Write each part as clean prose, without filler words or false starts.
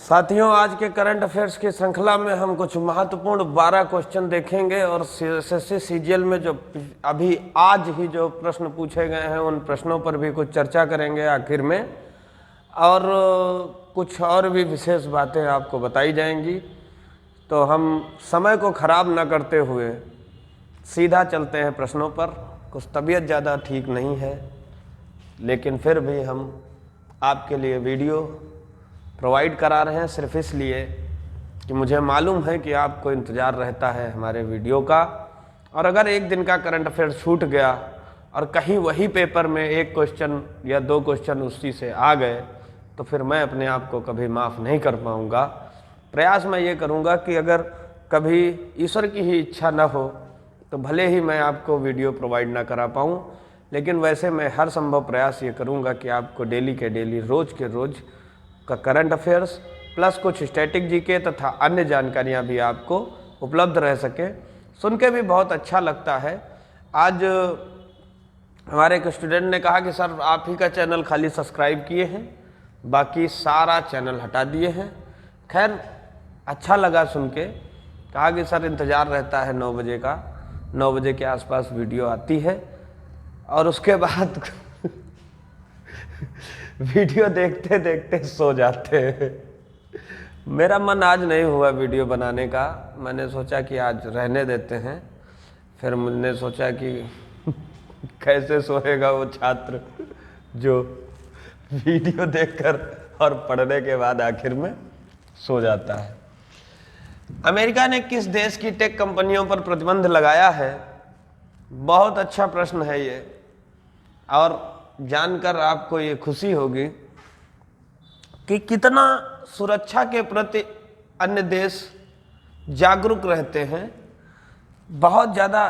साथियों, आज के करंट अफेयर्स की श्रृंखला में हम कुछ महत्वपूर्ण 12 क्वेश्चन देखेंगे और एसएससी सीजीएल में जो अभी आज ही जो प्रश्न पूछे गए हैं उन प्रश्नों पर भी कुछ चर्चा करेंगे आखिर में, और कुछ और भी विशेष बातें आपको बताई जाएंगी। तो हम समय को खराब न करते हुए सीधा चलते हैं प्रश्नों पर। कुछ तबीयत ज़्यादा ठीक नहीं है, लेकिन फिर भी हम आपके लिए वीडियो प्रोवाइड करा रहे हैं सिर्फ इसलिए कि मुझे मालूम है कि आपको इंतज़ार रहता है हमारे वीडियो का। और अगर एक दिन का करंट अफेयर छूट गया और कहीं वही पेपर में एक क्वेश्चन या दो क्वेश्चन उसी से आ गए तो फिर मैं अपने आप को कभी माफ़ नहीं कर पाऊँगा। प्रयास मैं ये करूँगा कि अगर कभी ईश्वर की ही इच्छा न हो तो भले ही मैं आपको वीडियो प्रोवाइड ना करा पाऊँ, लेकिन वैसे मैं हर संभव प्रयास ये करूँगा कि आपको डेली के डेली रोज़ के रोज़ का करंट अफेयर्स प्लस कुछ स्टैटिक जीके तथा अन्य जानकारियाँ भी आपको उपलब्ध रह सके। सुन के भी बहुत अच्छा लगता है। आज हमारे एक स्टूडेंट ने कहा कि सर आप ही का चैनल खाली सब्सक्राइब किए हैं, बाकी सारा चैनल हटा दिए हैं। खैर अच्छा लगा सुन के। कहा कि सर इंतज़ार रहता है 9 बजे का, 9 बजे के आसपास वीडियो आती है और उसके बाद वीडियो देखते देखते सो जाते हैं। मेरा मन आज नहीं हुआ वीडियो बनाने का। मैंने सोचा कि आज रहने देते हैं। फिर मैंने सोचा कि कैसे सोएगा वो छात्र जो वीडियो देखकर और पढ़ने के बाद आखिर में सो जाता है। अमेरिका ने किस देश की टेक कंपनियों पर प्रतिबंध लगाया है? बहुत अच्छा प्रश्न है ये, और जानकर आपको ये खुशी होगी कि कितना सुरक्षा के प्रति अन्य देश जागरूक रहते हैं। बहुत ज़्यादा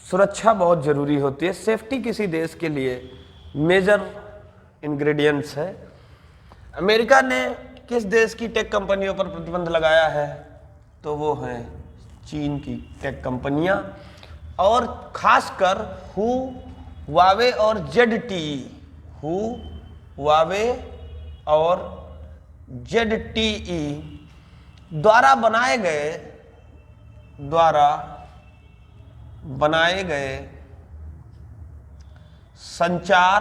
सुरक्षा बहुत ज़रूरी होती है। सेफ्टी किसी देश के लिए मेजर इंग्रेडिएंट्स है। अमेरिका ने किस देश की टेक कंपनियों पर प्रतिबंध लगाया है? तो वो हैं चीन की टेक कंपनियां, और खासकर हुआवे और हुआवे और ZTE द्वारा बनाए गए संचार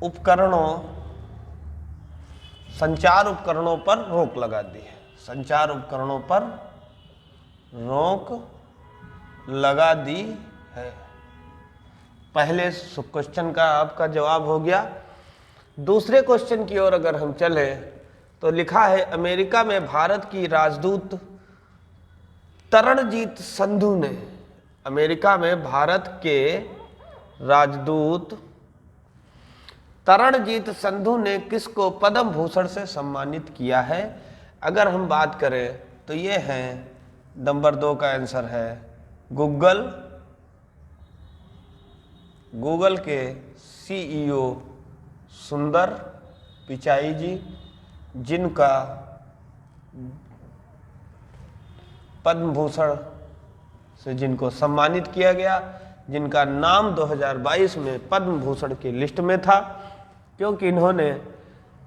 उपकरणों पर रोक लगा दी है। संचार उपकरणों पर रोक लगा दी है। पहले क्वेश्चन का आपका जवाब हो गया। दूसरे क्वेश्चन की ओर अगर हम चले तो लिखा है अमेरिका में भारत की राजदूत तरणजीत संधू ने, अमेरिका में भारत के राजदूत तरणजीत संधू ने किसको पद्म भूषण से सम्मानित किया है? अगर हम बात करें तो ये है, नंबर 2 का आंसर है गूगल के CEO सुंदर पिचाई जी, जिनका पद्म भूषण से जिनको सम्मानित किया गया, जिनका नाम 2022 में पद्म भूषण की लिस्ट में था, क्योंकि इन्होंने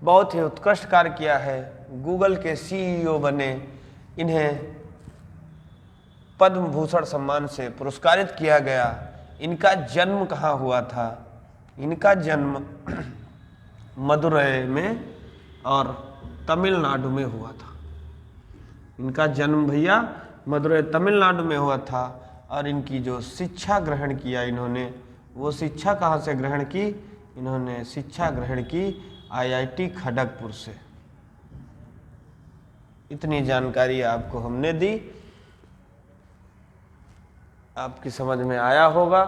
बहुत ही उत्कृष्ट कार्य किया है। गूगल के CEO बने, इन्हें पद्म भूषण सम्मान से पुरस्कारित किया गया। इनका जन्म कहाँ हुआ था? इनका जन्म मदुरै में और तमिलनाडु में हुआ था। इनका जन्म भैया मदुरै तमिलनाडु में हुआ था। और इनकी जो शिक्षा ग्रहण किया इन्होंने, वो शिक्षा कहाँ से ग्रहण की? इन्होंने शिक्षा ग्रहण की IIT खड़गपुर से। इतनी जानकारी आपको हमने दी, आपकी समझ में आया होगा,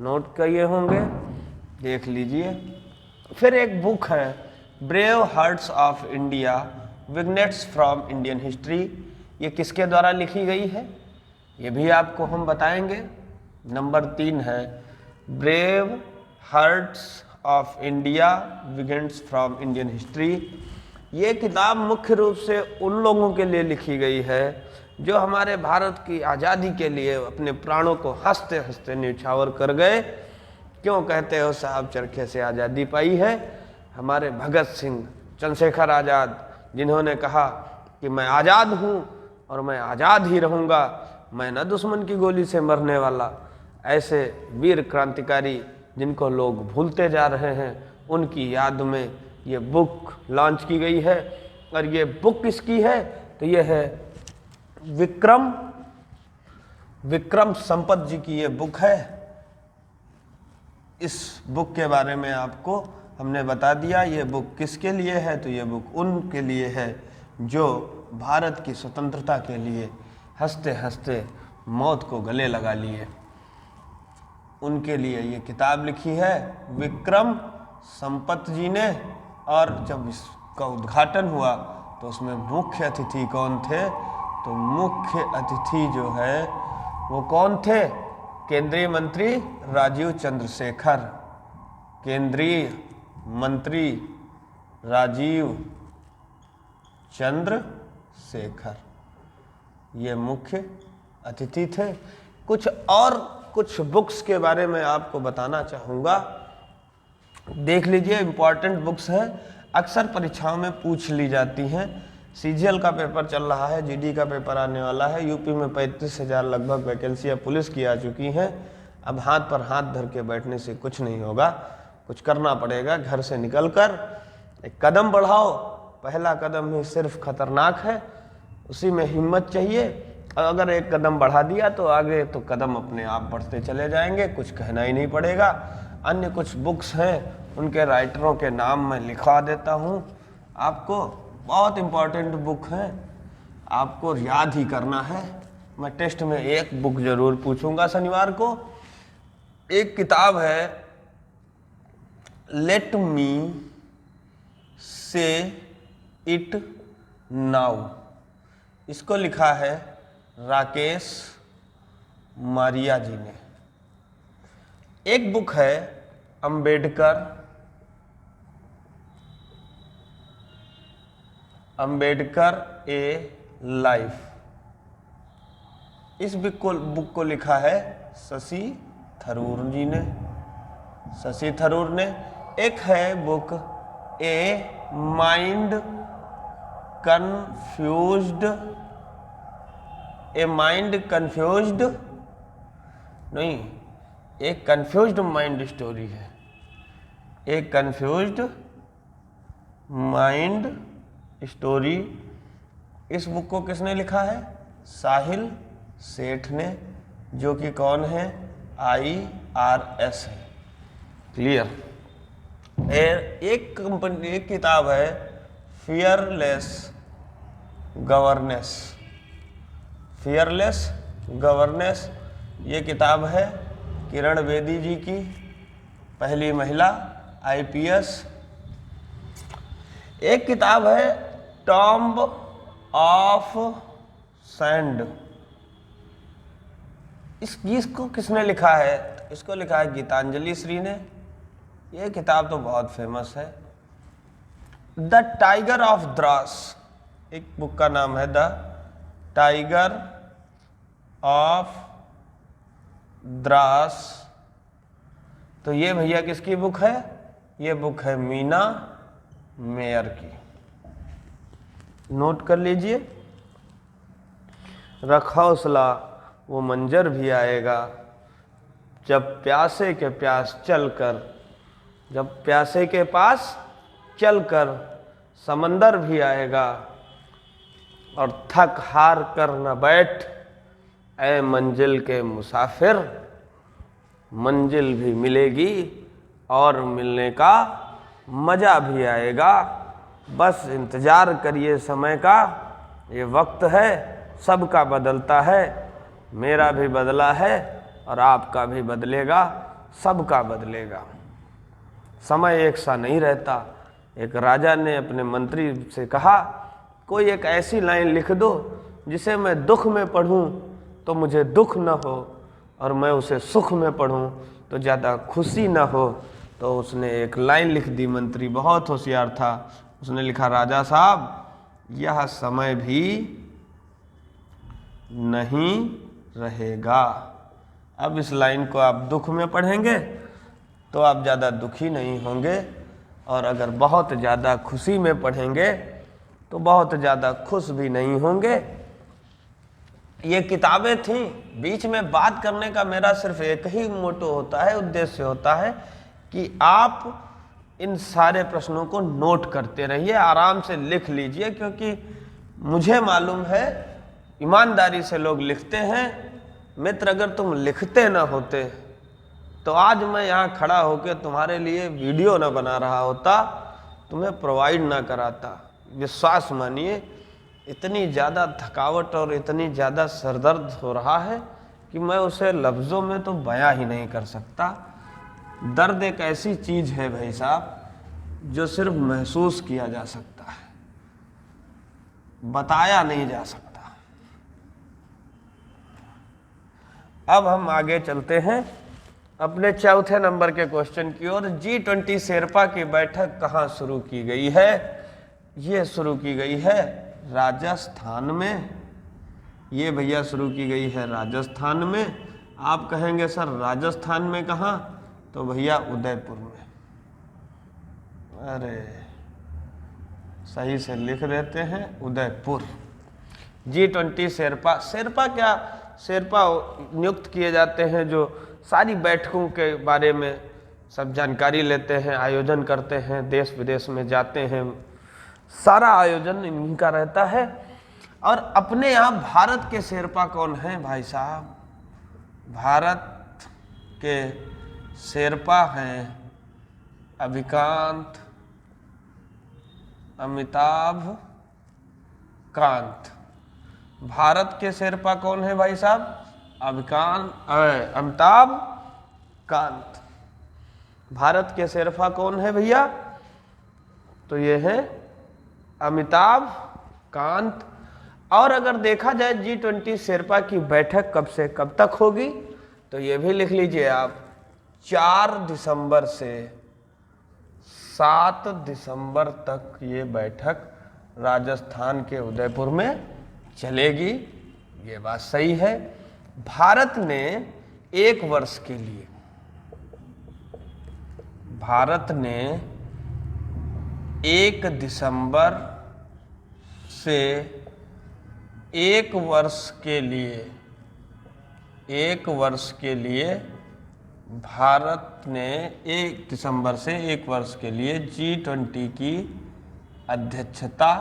नोट किए होंगे, देख लीजिए। फिर एक बुक है brave hearts of India, vignettes from Indian history. ये किसके द्वारा लिखी गई है? ये भी आपको हम बताएंगे। नंबर 3 है brave hearts of India, vignettes from Indian history. ये किताब मुख्य रूप से उन लोगों के लिए लिखी गई है जो हमारे भारत की आज़ादी के लिए अपने प्राणों को हंसते हंसते न्यौछावर कर गए। क्यों कहते हो साहब चरखे से आज़ादी पाई है? हमारे भगत सिंह चंद्रशेखर आज़ाद, जिन्होंने कहा कि मैं आज़ाद हूँ और मैं आज़ाद ही रहूँगा, मैं न दुश्मन की गोली से मरने वाला। ऐसे वीर क्रांतिकारी जिनको लोग भूलते जा रहे हैं, उनकी याद में ये बुक लॉन्च की गई है। और ये बुक किसकी है? तो ये है विक्रम संपत जी की ये बुक है। इस बुक के बारे में आपको हमने बता दिया। ये बुक किसके लिए है? तो ये बुक उनके लिए है जो भारत की स्वतंत्रता के लिए हंसते हंसते मौत को गले लगा लिए। उनके लिए ये किताब लिखी है विक्रम संपत जी ने। और जब इसका उद्घाटन हुआ तो उसमें मुख्य अतिथि कौन थे? तो मुख्य अतिथि जो है वो कौन थे? केंद्रीय मंत्री राजीव चंद्रशेखर। केंद्रीय मंत्री राजीव चंद्रशेखर ये मुख्य अतिथि थे। कुछ बुक्स के बारे में आपको बताना चाहूँगा। देख लीजिए, इम्पॉर्टेंट बुक्स हैं, अक्सर परीक्षाओं में पूछ ली जाती हैं। सीजीएल का पेपर चल रहा है, जीडी का पेपर आने वाला है। यूपी में 35,000 लगभग वैकेंसियाँ पुलिस की आ चुकी हैं। अब हाथ पर हाथ धर के बैठने से कुछ नहीं होगा, कुछ करना पड़ेगा। घर से निकलकर एक कदम बढ़ाओ। पहला कदम ही सिर्फ खतरनाक है, उसी में हिम्मत चाहिए। और अगर एक कदम बढ़ा दिया तो आगे तो कदम अपने आप बढ़ते चले जाएंगे, कुछ कहना ही नहीं पड़ेगा। अन्य कुछ बुक्स हैं, उनके राइटरों के नाम मैं लिखवा देता हूँ आपको। बहुत इम्पोर्टेंट बुक है, आपको याद ही करना है। मैं टेस्ट में एक बुक जरूर पूछूंगा शनिवार को। एक किताब है लेट मी से इट नाउ। इसको लिखा है राकेश मारिया जी ने। एक बुक है अंबेडकर ए लाइफ। इस बुक को लिखा है शशि थरूर जी ने। शशि थरूर ने। एक है बुक ए माइंड कन्फ्यूज्ड नहीं, एक कन्फ्यूज्ड माइंड स्टोरी है। एक कन्फ्यूज्ड माइंड स्टोरी। इस बुक को किसने लिखा है? साहिल सेठ ने, जो कि कौन है? IRS है। क्लियर। एक किताब है फियरलेस गवर्नेंस। ये किताब है किरण बेदी जी की, पहली महिला IPS। एक किताब है टॉम्ब ऑफ सैंड। इसको किसने लिखा है? इसको लिखा है गीतांजलि श्री ने। ये किताब तो बहुत फेमस है। द टाइगर ऑफ द्रास, एक बुक का नाम है द टाइगर ऑफ द्रास। तो ये भैया किसकी बुक है? ये बुक है मीना मेयर की। नोट कर लीजिए। रखा हौसला, वो मंजर भी आएगा जब प्यासे के पास चलकर समंदर भी आएगा। और थक हार कर न बैठ ऐ मंजिल के मुसाफिर, मंजिल भी मिलेगी और मिलने का मजा भी आएगा। बस इंतजार करिए समय का, ये वक्त है सबका बदलता है। मेरा भी बदला है और आपका भी बदलेगा, सबका बदलेगा। समय एक सा नहीं रहता। एक राजा ने अपने मंत्री से कहा, कोई एक ऐसी लाइन लिख दो जिसे मैं दुख में पढ़ूं तो मुझे दुख न हो, और मैं उसे सुख में पढ़ूं तो ज़्यादा खुशी न हो। तो उसने एक लाइन लिख दी। मंत्री बहुत होशियार था। उसने लिखा, राजा साहब यह समय भी नहीं रहेगा। अब इस लाइन को आप दुख में पढ़ेंगे तो आप ज़्यादा दुखी नहीं होंगे और अगर बहुत ज़्यादा खुशी में पढ़ेंगे तो बहुत ज़्यादा खुश भी नहीं होंगे। ये किताबें थीं, बीच में बात करने का मेरा सिर्फ एक ही मोटो होता है, उद्देश्य होता है कि आप इन सारे प्रश्नों को नोट करते रहिए, आराम से लिख लीजिए, क्योंकि मुझे मालूम है ईमानदारी से लोग लिखते हैं। मित्र, अगर तुम लिखते ना होते तो आज मैं यहाँ खड़ा होकर तुम्हारे लिए वीडियो ना बना रहा होता, तुम्हें प्रोवाइड ना कराता। विश्वास मानिए, इतनी ज़्यादा थकावट और इतनी ज़्यादा सरदर्द हो रहा है कि मैं उसे लफ्ज़ों में तो बयां ही नहीं कर सकता। दर्द एक ऐसी चीज़ है भाई साहब जो सिर्फ महसूस किया जा सकता है, बताया नहीं जा सकता। अब हम आगे चलते हैं अपने चौथे नंबर के क्वेश्चन की ओर। G20 शेरपा की बैठक कहाँ शुरू की गई है? ये शुरू की गई है राजस्थान में। ये भैया शुरू की गई है राजस्थान में। आप कहेंगे सर राजस्थान में कहाँ? तो भैया उदयपुर में। अरे सही से लिख देते हैं, उदयपुर। G20 शेरपा क्या? शेरपा नियुक्त किए जाते हैं जो सारी बैठकों के बारे में सब जानकारी लेते हैं, आयोजन करते हैं, देश विदेश में जाते हैं, सारा आयोजन इन्हीं का रहता है। और अपने यहाँ भारत के शेरपा कौन हैं भाई साहब? भारत के शेरपा हैं अभिकांत, अमिताभ कांत। भारत के शेरपा कौन है भाई साहब? अमिताभ कांत। भारत के शेरपा कौन है भैया? तो ये है अमिताभ कांत। और अगर देखा जाए G20 शेरपा की बैठक कब से कब तक होगी, तो ये भी लिख लीजिए आप, 4 दिसंबर से 7 दिसंबर तक ये बैठक राजस्थान के उदयपुर में चलेगी। ये बात सही है। भारत ने 1 वर्ष के लिए, भारत ने 1 दिसंबर से 1 वर्ष के लिए, 1 वर्ष के लिए भारत ने 1 दिसंबर से 1 वर्ष के लिए G20 की अध्यक्षता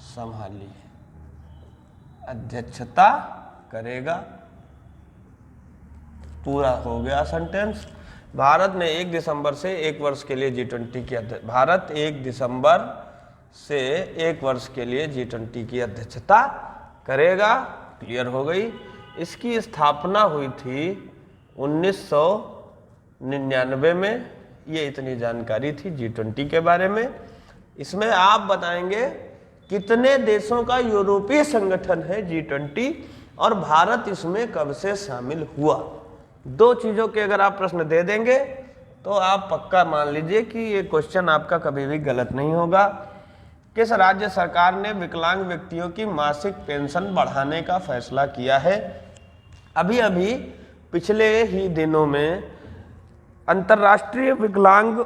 संभाली है। अध्यक्षता करेगा। पूरा हो गया सेंटेंस। भारत ने 1 दिसंबर से 1 वर्ष के लिए G20 की भारत 1 दिसंबर से 1 वर्ष के लिए G20 की अध्यक्षता करेगा। क्लियर हो गई। इसकी स्थापना हुई थी 1999 में। ये इतनी जानकारी थी G20 के बारे में। इसमें आप बताएंगे कितने देशों का यूरोपीय संगठन है G20 और भारत इसमें कब से शामिल हुआ। 2 चीज़ों के अगर आप प्रश्न दे देंगे तो आप पक्का मान लीजिए कि ये क्वेश्चन आपका कभी भी गलत नहीं होगा। किस राज्य सरकार ने विकलांग व्यक्तियों की मासिक पेंशन बढ़ाने का फैसला किया है? अभी अभी पिछले ही दिनों में अंतर्राष्ट्रीय विकलांग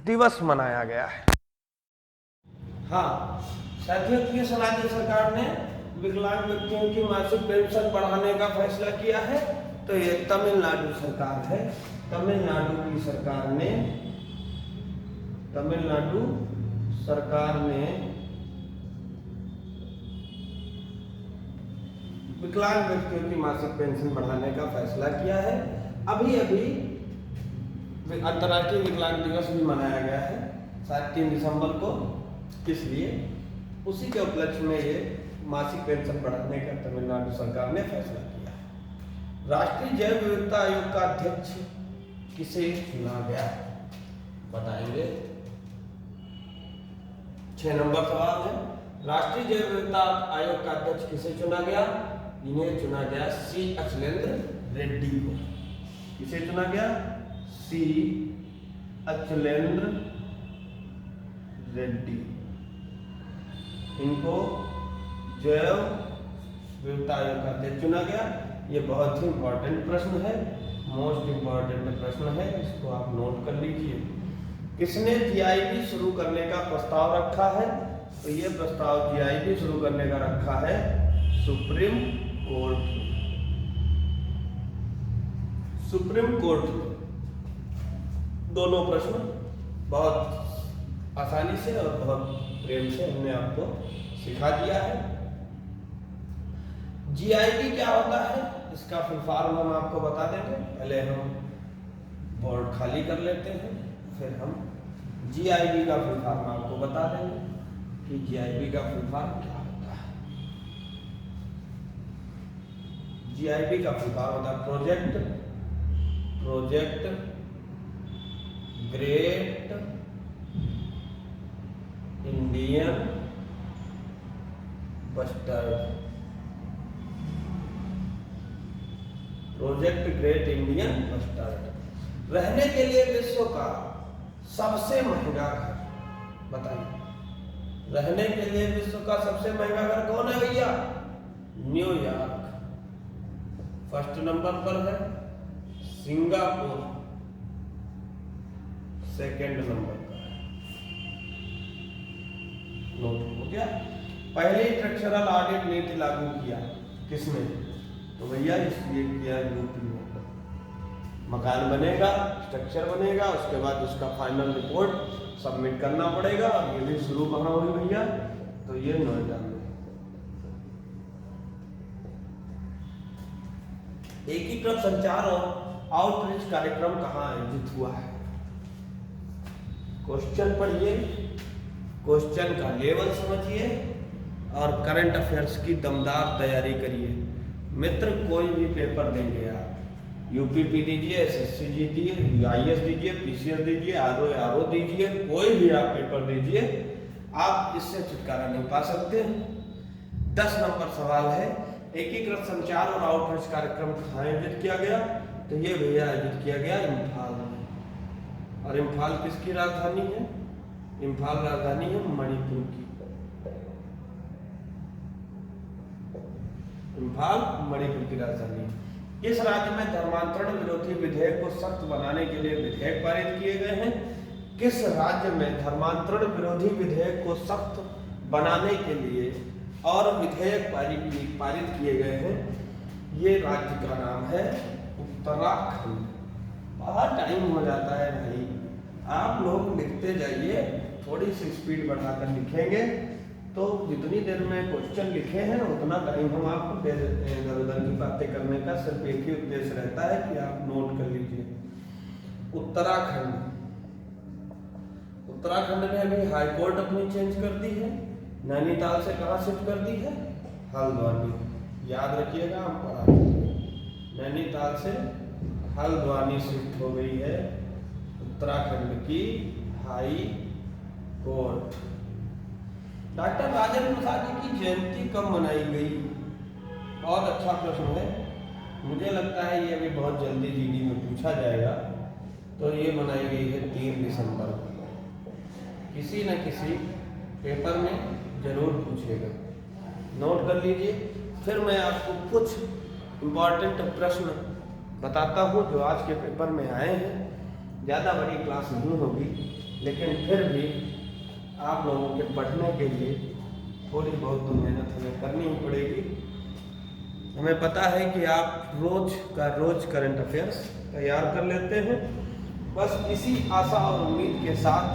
दिवस मनाया गया है। हाँ साथियों, किस राज्य सरकार ने विकलांग व्यक्तियों की मासिक पेंशन बढ़ाने का फैसला किया है? तो ये तमिलनाडु सरकार है। तमिलनाडु की सरकार ने, तमिलनाडु सरकार ने विकलांग व्यक्तियों की मासिक पेंशन बढ़ाने का फैसला किया है। अभी अभी अंतर्राष्ट्रीय विकलांग दिवस भी मनाया गया है 3 दिसंबर को। इसलिए उसी के उपलक्ष्य में ये मासिक पेंशन बढ़ाने का तमिलनाडु सरकार ने फैसला किया है। राष्ट्रीय जैव विविधता आयोग का अध्यक्ष किसे चुना गया बताएंगे? 6 नंबर सवाल है। राष्ट्रीय जैव विविधता आयोग का अध्यक्ष किसे चुना गया? इन्हें चुना गया सी अचलेंद्र रेड्डी को। किसे चुना गया? सी अचलेंद्र रेड्डी। इनको जैव विविधता आयोग का अध्यक्ष चुना गया। ये बहुत ही इंपॉर्टेंट प्रश्न है, मोस्ट इंपॉर्टेंट प्रश्न है, इसको आप नोट कर लीजिए। किसने जीआईबी शुरू करने का प्रस्ताव रखा है? तो ये प्रस्ताव जीआईबी शुरू करने का रखा है सुप्रीम कोर्ट। Supreme court. दोनों प्रश्न बहुत आसानी से और बहुत प्रेम से हमने आपको सिखा दिया है। जीआईबी क्या होता है इसका फुल फॉर्म हम आपको बता देंगे। पहले हम बोर्ड खाली कर लेते हैं, फिर हम जीआईबी का फुल फॉर्म आपको बता देंगे कि जीआईबी का फुल फॉर्म क्या होता है। जीआईबी का फुल फॉर्म होता है project great Indian bustard. Project great Indian bustard. रहने के लिए विश्व का सबसे महंगा घर, बताइए रहने के लिए विश्व का सबसे महंगा घर कौन है भैया? न्यूयॉर्क। फर्स्ट नंबर पर है सिंगापुर, सेकंड नंबर पर है। नोट हो गया। पहले स्ट्रक्चरल ऑडिट नीति लागू किया किसने? तो भैया इसलिए किया यूपी में। मकान बनेगा, स्ट्रक्चर बनेगा, उसके बाद उसका फाइनल रिपोर्ट सबमिट करना पड़ेगा। और ये भी शुरू कहाँ हुई भैया? तो ये नोएडा में। एकीकृत संचार और आउटरीच कार्यक्रम कहाँ आयोजित हुआ है? क्वेश्चन पढ़िए, क्वेश्चन का लेवल समझिए और करंट अफेयर्स की दमदार तैयारी करिए। मित्र कोई भी पेपर देंगे आप, यूपीपी दीजिए, एसएससी दीजिए, आईएएस दीजिए, पीसीएस दीजिए, आरओ दीजिए, कोई भी आप पेपर दीजिए, आप इससे छुटकारा नहीं पा सकते। 10 नंबर सवाल है, एकीकृत संचार और आउटरीच कार्यक्रम कहाँ आयोजित किया गया? तो ये भैया आयोजित किया गया इम्फाल में। और इम्फाल किसकी राजधानी है? इम्फाल राजधानी है मणिपुर की। इम्फाल मणिपुर की राजधानी है। किस राज्य में धर्मांतरण विरोधी विधेयक को सख्त बनाने के लिए विधेयक पारित किए गए हैं? किस राज्य में धर्मांतरण विरोधी विधेयक को सख्त बनाने के लिए और विधेयक पारित किए गए हैं? ये राज्य का नाम है उत्तराखंड। बहुत टाइम हो जाता है भाई, आप लोग लिखते जाइए, थोड़ी सी स्पीड बढ़ाकर लिखेंगे तो जितनी देर में क्वेश्चन लिखे हैं उतना टाइम हम आपको दे देते हैं। इधर उधर की बातें करने का सिर्फ एक ही उद्देश्य रहता है कि आप नोट कर लीजिए। उत्तराखंड। उत्तराखंड ने अभी हाई कोर्ट अपनी चेंज कर दी है। नैनीताल से कहाँ शिफ्ट कर दी है? हल्द्वानी। याद रखिएगा, हम पढ़ा चुके। नैनीताल से हल्द्वानी शिफ्ट हो गई है उत्तराखंड की high court. Doctor Rajendra Prasad ji की जयंती कब मनाई गई? बहुत अच्छा प्रश्न है। मुझे लगता है ये अभी बहुत जल्दी जीडी में पूछा जाएगा। तो ये मनाई गई है 3 दिसंबर को। किसी न किसी पेपर में जरूर पूछेगा, नोट कर लीजिए। फिर मैं आपको कुछ इम्पॉर्टेंट प्रश्न बताता हूँ जो आज के पेपर में आए हैं। ज़्यादा बड़ी क्लास नहीं होगी, लेकिन फिर भी आप लोगों के पढ़ने के लिए थोड़ी बहुत तो मेहनत हमें करनी ही पड़ेगी। हमें पता है कि आप रोज करंट अफेयर्स तैयार कर लेते हैं। बस इसी आशा और उम्मीद के साथ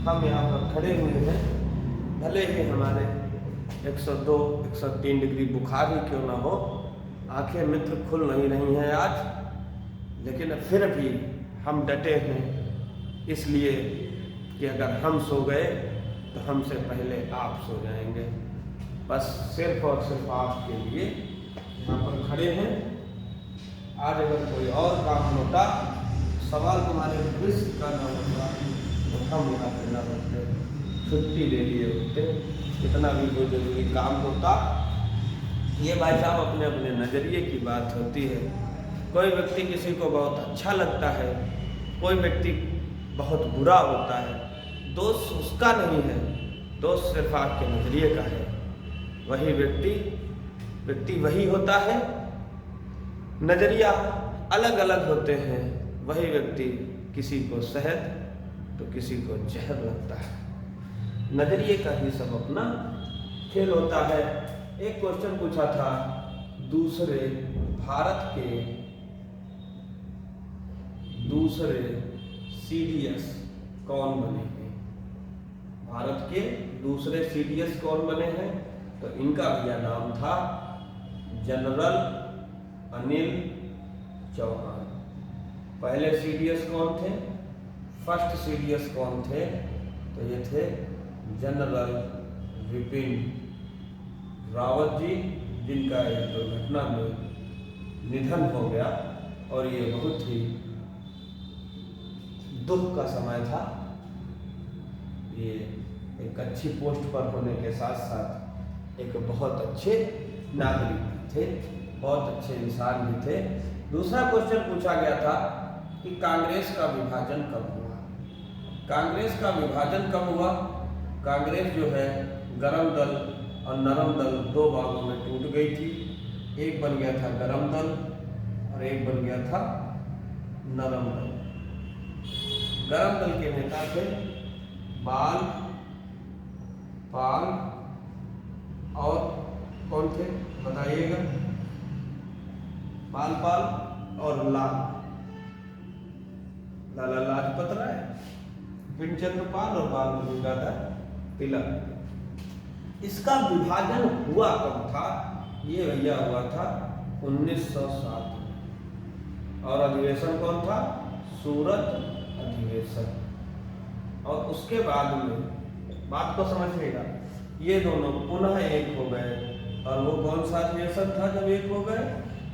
हम यहाँ पर खड़े हुए हैं। भले ही हमारे 102-103 डिग्री बुखार ही क्यों ना हो, आंखें मित्र खुल नहीं रही हैं आज, लेकिन फिर भी हम डटे हैं, इसलिए कि अगर हम सो गए तो हमसे पहले आप सो जाएंगे। बस सिर्फ और सिर्फ आपके लिए यहाँ पर खड़े हैं। आज अगर कोई और काम होता, सवाल तुम्हारे भविष्य का ना होता, तो हम यहाँ पर ना होते, छुट्टी ले लिए होते। इतना भी कोई जरूरी काम होता। ये भाई साहब अपने अपने नज़रिए की बात होती है। कोई व्यक्ति किसी को बहुत अच्छा लगता है, कोई व्यक्ति बहुत बुरा होता है। दोष उसका नहीं है, दोष सिर्फ आपके नजरिए का है। वही व्यक्ति वही होता है। नजरिया अलग अलग होते हैं। वही व्यक्ति किसी को शहद, तो किसी को जहर लगता है। नजरिए का ही सब अपना खेल होता है। एक क्वेश्चन पूछा था, दूसरे भारत के दूसरे CDS कौन बने हैं? भारत के दूसरे CDS कौन बने हैं? तो इनका भैया नाम था जनरल अनिल चौहान। पहले CDS कौन थे? फर्स्ट CDS कौन थे? तो ये थे जनरल विपिन रावत जी, जिनका एक दुर्घटना में निधन हो गया। और ये बहुत ही दुख का समय था। ये एक अच्छी पोस्ट पर होने के साथ साथ एक बहुत अच्छे नागरिक भी थे, बहुत अच्छे इंसान भी थे। दूसरा क्वेश्चन पूछा गया था कि कांग्रेस का विभाजन कब हुआ? कांग्रेस का विभाजन कब हुआ? कांग्रेस जो है गरम दल और नरम दल दो भागों में टूट गई थी। एक बन गया था गरम दल और एक बन गया था नरम दल। गरम दल के नेता थे बाल पाल और कौन थे बताइएगा? बाल पाल और लाला लाजपत राय, बिनचंद्र पाल और बाल गंगाधर तिलक। इसका विभाजन हुआ कब था? ये भैया हुआ था 1907 में। और अधिवेशन कौन था? सूरत अधिवेशन। और उसके बाद में बात को समझिएगा, ये दोनों पुनः एक हो गए। और वो कौन सा अधिवेशन था जब एक हो गए?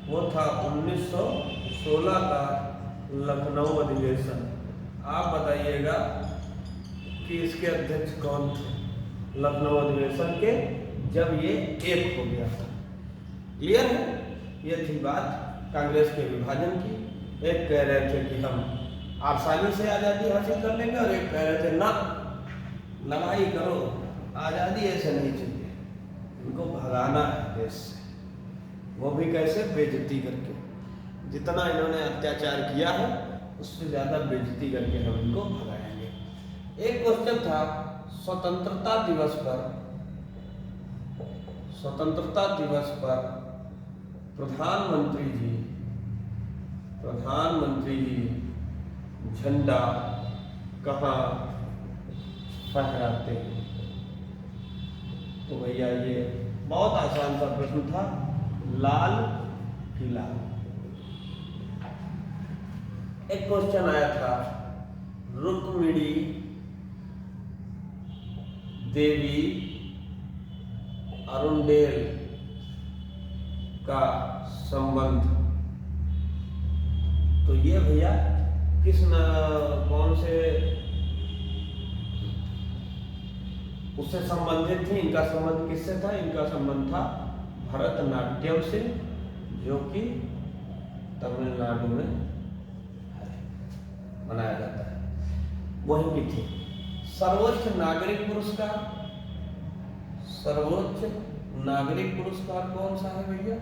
वो था 1916 का लखनऊ अधिवेशन। आप बताइएगा कि इसके अध्यक्ष कौन थे लखनऊ अधिवेशन के, जब ये एक हो गया था? क्लियर है? ये थी बात कांग्रेस के विभाजन की। एक कह रहे थे कि हम आसानी से आज़ादी हासिल कर लेंगे और एक कह रहे थे ना, लड़ाई करो, आज़ादी ऐसे नहीं चाहिए, इनको भगाना है देश से। वो भी कैसे? बेइज्जती करके। जितना इन्होंने अत्याचार किया है उससे ज़्यादा बेइज्जती करके हम इनको भगाएंगे। एक क्वेश्चन था स्वतंत्रता दिवस पर प्रधानमंत्री जी झंडा कहाँ फहराते हैं? तो भैया ये बहुत आसान सा प्रश्न था, लाल किला। एक क्वेश्चन आया था, रुक्मिणी देवी अरुंडेल का संबंध। तो ये भैया कौन से उससे संबंधित थी? इनका संबंध किससे था? इनका संबंध था भरतनाट्यम से, जो कि तमिलनाडु में मनाया जाता है। वहीं की थी। सर्वोच्च नागरिक पुरस्कार कौन सा है भैया?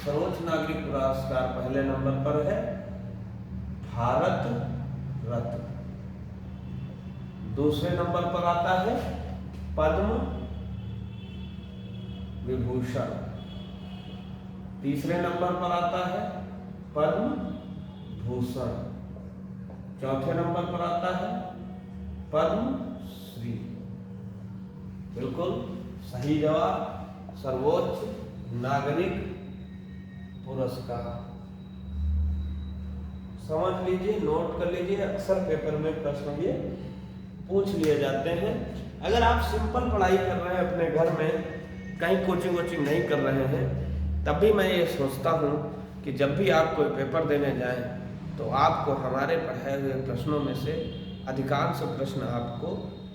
सर्वोच्च नागरिक पुरस्कार पहले नंबर पर है भारत रत्न। दूसरे नंबर पर आता है पद्म विभूषण। तीसरे नंबर पर आता है पद्म भूषण। चौथे नंबर पर आता है पद्म श्री। बिल्कुल सही जवाब, सर्वोच्च नागरिक पुरस्कार। समझ लीजिए, नोट कर लीजिए, अक्सर पेपर में प्रश्न ये पूछ लिए जाते हैं। अगर आप सिंपल पढ़ाई कर रहे हैं अपने घर में, कहीं कोचिंग नहीं कर रहे हैं, तब भी मैं ये सोचता हूँ कि जब भी आप कोई पेपर देने जाएं तो आपको हमारे पढ़ाए हुए प्रश्नों में से अधिकांश प्रश्न आपको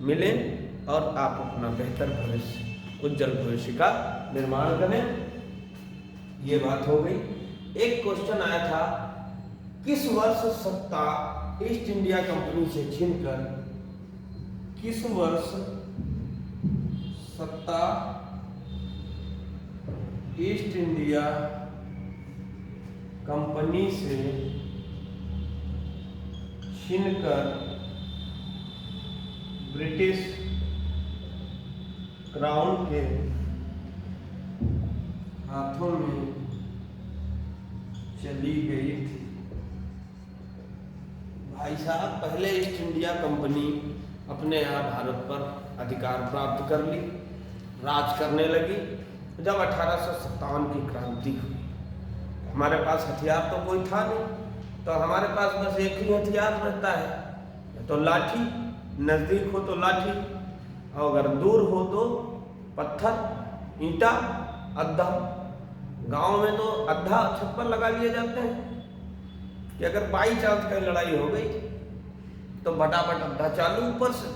मिलें और आप अपना बेहतर भविष्य, उज्जवल भविष्य का निर्माण करें। ये बात हो गई। एक क्वेश्चन आया था, किस वर्ष सत्ता ईस्ट इंडिया कंपनी से छीनकर किस वर्ष सत्ता ईस्ट इंडिया कंपनी से छीनकर ब्रिटिश क्राउन के हाथों में चली गई थी। भाई साहब, पहले ईस्ट इंडिया कंपनी अपने यहाँ भारत पर अधिकार प्राप्त कर ली, राज करने लगी। जब 1857 की क्रांति हुई, हमारे पास हथियार तो कोई था नहीं, तो हमारे पास बस एक ही हथियार रहता है, तो लाठी। नज़दीक हो तो लाठी, और अगर दूर हो तो पत्थर, ईंटा, अद्धा। गांव में तो अद्धा छप्पर लगा लिए जाते हैं कि अगर बाई चांस कहीं लड़ाई हो गई तो फटाफट अद्धा चालू ऊपर से।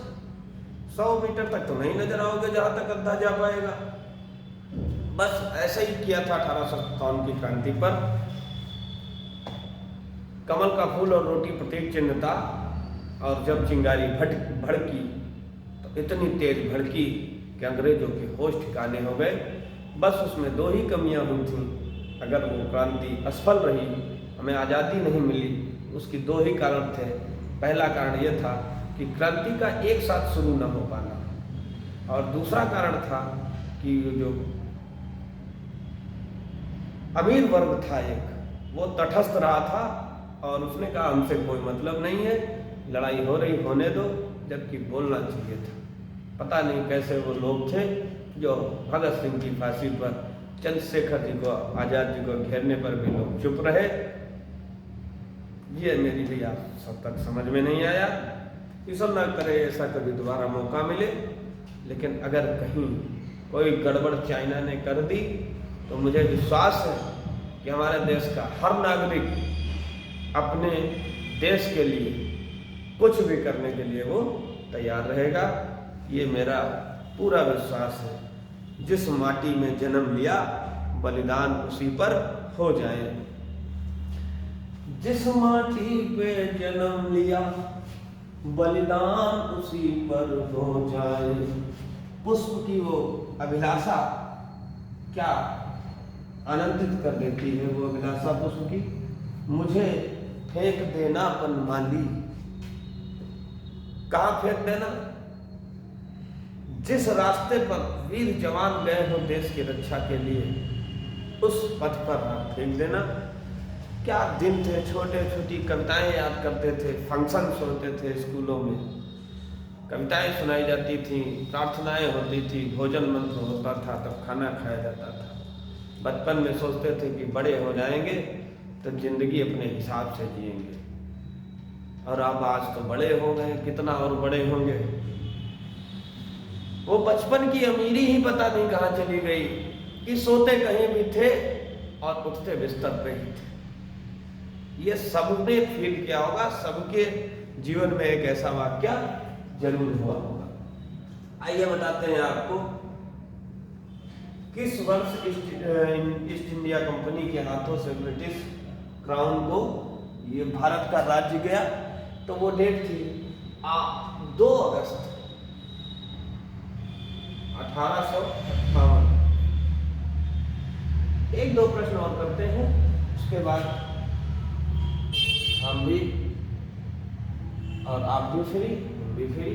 100 मीटर तक तो नहीं नजर आओगे जहां तक अद्धा जा पाएगा। बस ऐसा ही किया था 1857 की क्रांति पर। कमल का फूल और रोटी प्रतीक चिन्ह था, और जब चिंगारी भड़की तो इतनी तेज भड़की कि अंग्रेजों के होश ठिकाने हो गए। बस उसमें दो ही कमियां हुई थी। अगर वो क्रांति असफल रही, हमें आज़ादी नहीं मिली, उसकी दो ही कारण थे। पहला कारण यह था कि क्रांति का एक साथ शुरू न हो पाना, और दूसरा कारण था कि जो अमीर वर्ग था एक, वो तटस्थ रहा था और उसने कहा हमसे कोई मतलब नहीं है, लड़ाई हो रही होने दो, जबकि बोलना चाहिए था। पता नहीं कैसे वो लोग थे जो भगत सिंह की फांसी पर, चंद्रशेखर जी को, आज़ाद जी को घेरने पर भी लोग चुप रहे। ये मेरी भी आप सब तक समझ में नहीं आया। ईश्वर न करे ऐसा कभी दोबारा मौका मिले, लेकिन अगर कहीं कोई गड़बड़ चाइना ने कर दी तो मुझे विश्वास है कि हमारे देश का हर नागरिक अपने देश के लिए कुछ भी करने के लिए वो तैयार रहेगा। ये मेरा पूरा विश्वास है। जिस माटी में जन्म लिया बलिदान उसी पर हो जाए। जिस माटी पे जन्म लिया बलिदान उसी पर हो जाए। पुष्प की वो अभिलाषा क्या आनंदित कर देती है वो अभिलाषा पुष्प की। मुझे फेंक देना वनमाली। कहाँ फेंक देना? जिस रास्ते पर वीर जवान गए हो देश की रक्षा के लिए, उस पथ पर आप फेंक देना। क्या दिन थे, छोटे छोटी कविताएं याद करते थे, फंक्शंस होते थे स्कूलों में, कविताएं सुनाई जाती थी, प्रार्थनाएं होती थी, भोजन मंत्र होता था, तब खाना खाया जाता था। बचपन में सोचते थे कि बड़े हो जाएंगे तो जिंदगी अपने हिसाब से जिएंगे, और अब आज तो बड़े हो गए, कितना और बड़े होंगे। वो बचपन की अमीरी ही पता नहीं कहाँ चली गई कि सोते कहीं भी थे और उठते बिस्तर पे ही थे। ये सबने फील किया होगा, सबके जीवन में एक ऐसा वाक्य जरूर हुआ होगा। आइए बताते हैं आपको किस वर्ष ईस्ट इंडिया कंपनी के हाथों से ब्रिटिश क्राउन को ये भारत का राज्य गया। तो वो डेट थी 2 अगस्त 1858। एक दो प्रश्न और करते हैं, उसके बाद हम भी और आप भी फ्री, हम भी फ्री।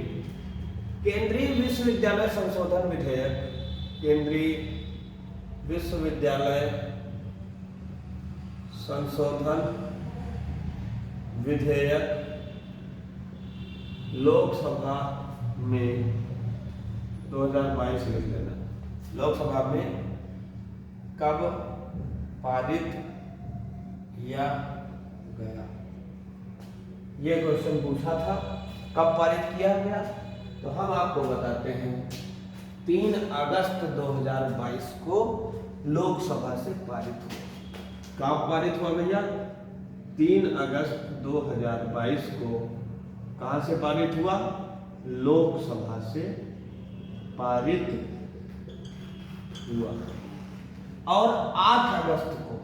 केंद्रीय विश्वविद्यालय संशोधन विधेयक, केंद्रीय विश्वविद्यालय संशोधन विधेयक लोकसभा में 2022 लिख लेना। लोकसभा में कब पारित किया गया? ये क्वेश्चन पूछा था, कब पारित किया गया? तो हम आपको बताते हैं 3 अगस्त 2022 को लोकसभा से पारित हुआ। कब पारित हुआ भैया? 3 अगस्त 2022 को कहां से पारित हुआ? लोकसभा से पारित हुआ। और 8 अगस्त को,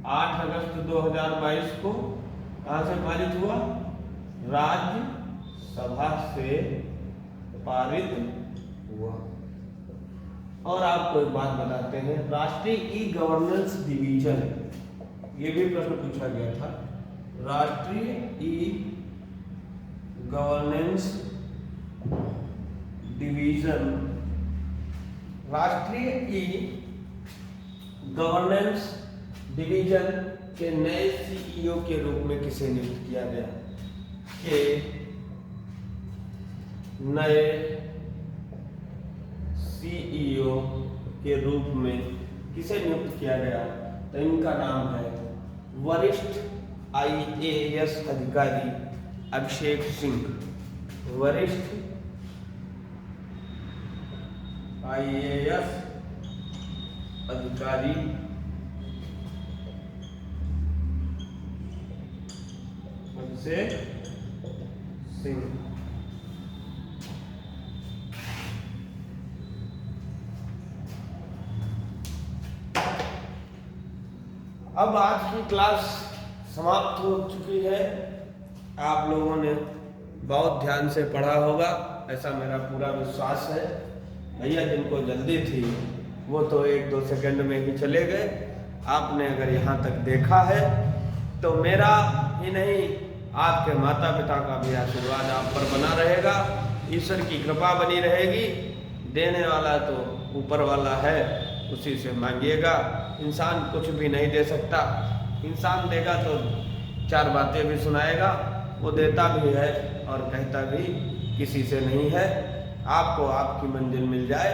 8 अगस्त 2022 को कहां से पारित हुआ? राज्यसभा से पारित हुआ। और आपको एक बात बताते हैं, राष्ट्रीय ई गवर्नेंस डिवीजन, ये भी प्रश्न पूछा गया था। राष्ट्रीय ई गवर्नेंस डिवीजन, राष्ट्रीय ई गवर्नेंस डिवीजन के नए सीईओ के रूप में किसे नियुक्त किया गया? के नए सीईओ के रूप में किसे नियुक्त किया गया? तो इनका नाम है वरिष्ठ आईएएस अधिकारी अभिषेक सिंह। वरिष्ठ आईएएस अधिकारी अभिषेक सिंह। अब आज की क्लास समाप्त हो चुकी है। आप लोगों ने बहुत ध्यान से पढ़ा होगा, ऐसा मेरा पूरा विश्वास है। भैया जिनको जल्दी थी वो तो 1-2 सेकंड में ही चले गए। आपने अगर यहाँ तक देखा है तो मेरा ही नहीं, आपके माता पिता का भी आशीर्वाद आप पर बना रहेगा, ईश्वर की कृपा बनी रहेगी। देने वाला तो ऊपर वाला है, उसी से मांगिएगा। इंसान कुछ भी नहीं दे सकता। इंसान देगा तो 4 बातें भी सुनाएगा, वो देता भी है और कहता भी किसी से नहीं है। आपको आपकी मंजिल मिल जाए,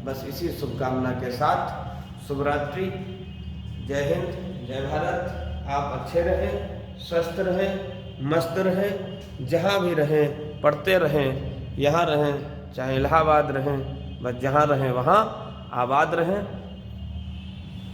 बस इसी शुभकामना के साथ शुभ रात्रि। जय हिंद, जय भारत। आप अच्छे रहें, स्वस्थ रहें, मस्त रहें, जहाँ भी रहें पढ़ते रहें, यहाँ रहें चाहे इलाहाबाद रहें, बस जहाँ रहें वहाँ आबाद रहें।